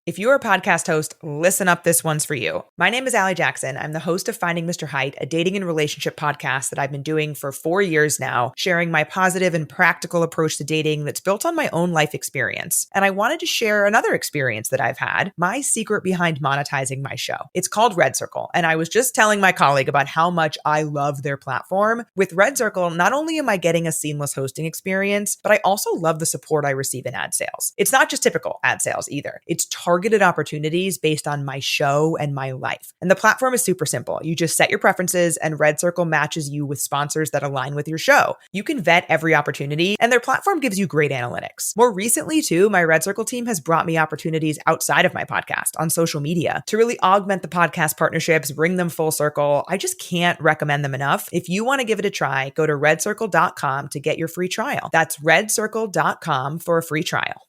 If you're a podcast host, listen up, this one's for you. My name is Allie Jackson. I'm the host of Finding Mr. Height, a dating and relationship podcast that I've been doing for 4 years now, sharing my positive and practical approach to dating that's built on my own life experience. And I wanted to share another experience that I've had, my secret behind monetizing my show. It's called Red Circle, and I was just telling my colleague about how much I love their platform. With Red Circle, not only am I getting a seamless hosting experience, but I also love the support I receive in ad sales. It's not just typical ad sales either. It's targeted opportunities based on my show and my life. And the platform is super simple. You just set your preferences and Red Circle matches you with sponsors that align with your show. You can vet every opportunity and their platform gives you great analytics. More recently too, my Red Circle team has brought me opportunities outside of my podcast on social media to really augment the podcast partnerships, bring them full circle. I just can't recommend them enough. If you want to give it a try, go to redcircle.com to get your free trial. That's redcircle.com for a free trial.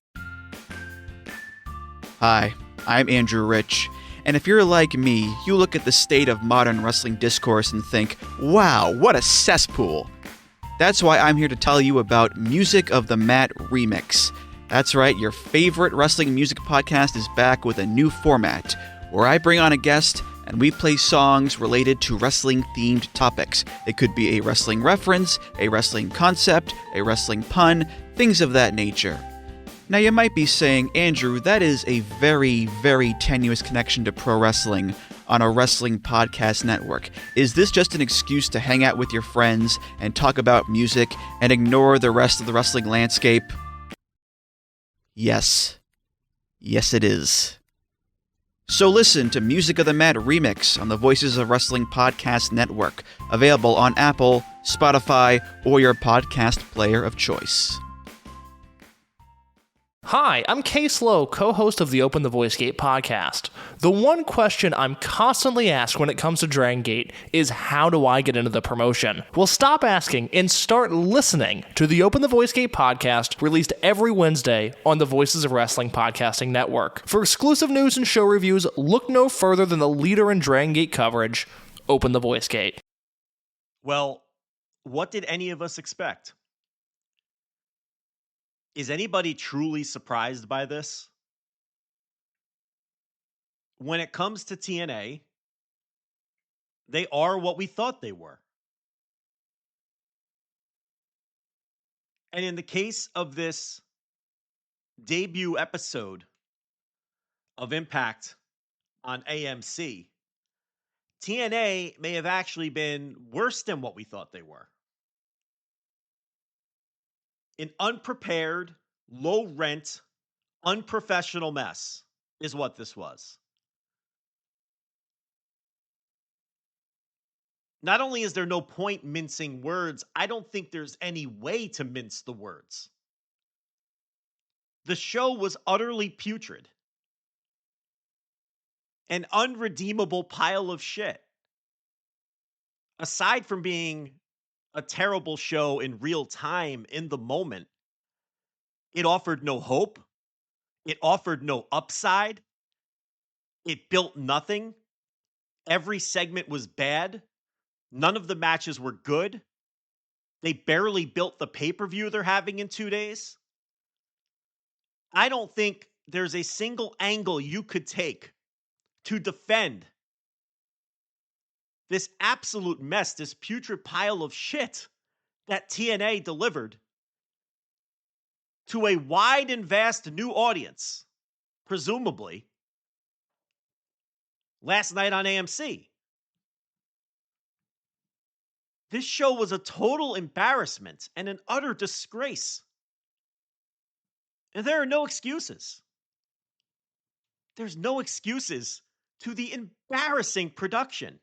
Hi, I'm Andrew Rich, and if you're like me, you look at the state of modern wrestling discourse and think, wow, what a cesspool. That's why I'm here to tell you about Music of the Mat Remix. That's right, your favorite wrestling music podcast is back with a new format, where I bring on a guest and we play songs related to wrestling-themed topics. It could be a wrestling reference, a wrestling concept, a wrestling pun, things of that nature. Now you might be saying, Andrew, that is a very, very tenuous connection to pro wrestling on a wrestling podcast network. Is this just an excuse to hang out with your friends and talk about music and ignore the rest of the wrestling landscape? Yes. Yes, it is. So listen to Music of the Mat Remix on the Voices of Wrestling Podcast Network, available on Apple, Spotify, or your podcast player of choice. Hi, I'm Case Lowe, co-host of the Open the Voice Gate podcast. The one question I'm constantly asked when it comes to Dragon Gate is, how do I get into the promotion? Well, stop asking and start listening to the Open the Voice Gate podcast, released every Wednesday on the Voices of Wrestling Podcasting Network. For exclusive news and show reviews, look no further than the leader in Dragon Gate coverage, Open the Voice Gate. Well, what did any of us expect? Is anybody truly surprised by this? When it comes to TNA, they are what we thought they were. And in the case of this debut episode of Impact on AMC, TNA may have actually been worse than what we thought they were. An unprepared, low-rent, unprofessional mess is what this was. Not only is there no point mincing words, I don't think there's any way to mince the words. The show was utterly putrid. An unredeemable pile of shit. Aside from being a terrible show in real time, in the moment, it offered no hope. It offered no upside. It built nothing. Every segment was bad. None of the matches were good. They barely built the pay-per-view they're having in 2 days. I don't think there's a single angle you could take to defend this absolute mess, this putrid pile of shit that TNA delivered to a wide and vast new audience, presumably, last night on AMC. This show was a total embarrassment and an utter disgrace. And there are no excuses. There's no excuses to the embarrassing production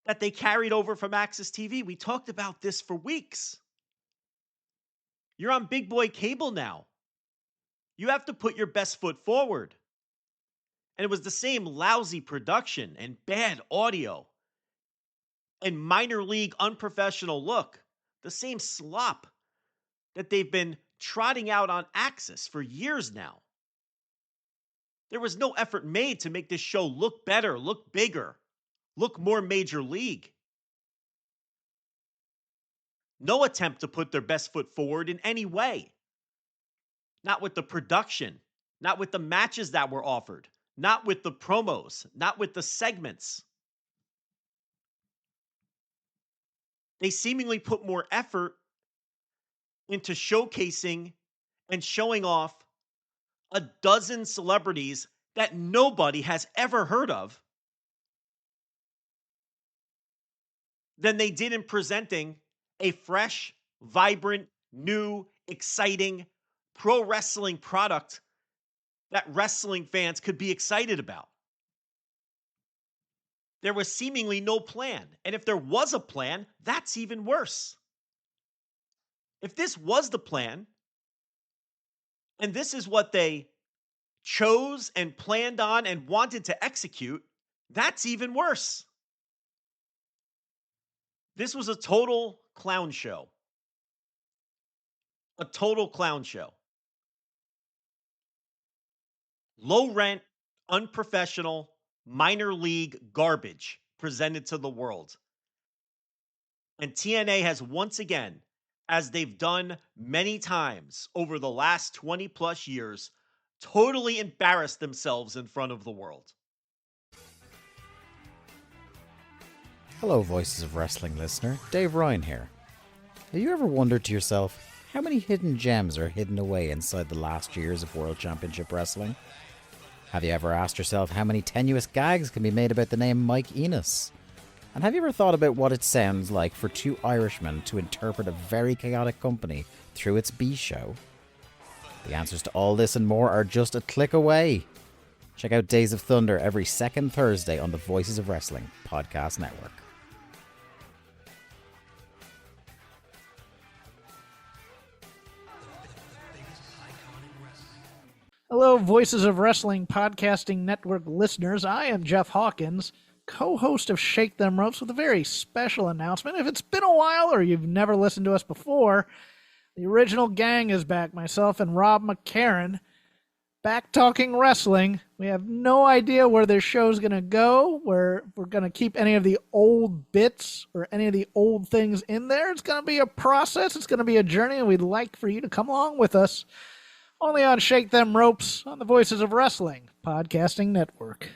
that they carried over from Access TV. We talked about this for weeks. You're on big boy cable now. You have to put your best foot forward. And it was the same lousy production and bad audio and minor league unprofessional look. The same slop that they've been trotting out on Access for years now. There was no effort made to make this show look better, look bigger, look more major league. No attempt to put their best foot forward in any way. Not with the production, not with the matches that were offered, not with the promos, not with the segments. They seemingly put more effort into showcasing and showing off a dozen celebrities that nobody has ever heard of than they did in presenting a fresh, vibrant, new, exciting pro wrestling product that wrestling fans could be excited about. There was seemingly no plan. And if there was a plan, that's even worse. If this was the plan, and this is what they chose and planned on and wanted to execute, that's even worse. This was a total clown show. A total clown show. Low rent, unprofessional, minor league garbage presented to the world. And TNA has once again, as they've done many times over the last 20 plus years, totally embarrassed themselves in front of the world. Hello, Voices of Wrestling listener. Dave Ryan here. Have you ever wondered to yourself how many hidden gems are hidden away inside the last years of World Championship Wrestling? Have you ever asked yourself how many tenuous gags can be made about the name Mike Enos? And have you ever thought about what it sounds like for two Irishmen to interpret a very chaotic company through its B show? The answers to all this and more are just a click away. Check out Days of Thunder every second Thursday on the Voices of Wrestling podcast network. Hello, Voices of Wrestling Podcasting Network listeners. I am Jeff Hawkins, co-host of Shake Them Ropes, with a very special announcement. If it's been a while or you've never listened to us before, the original gang is back. Myself and Rob McCarran, back talking wrestling. We have no idea where this show's going to go, where we're going to keep any of the old bits or any of the old things in there. It's going to be a process. It's going to be a journey, and we'd like for you to come along with us. Only on Shake Them Ropes on the Voices of Wrestling Podcasting Network.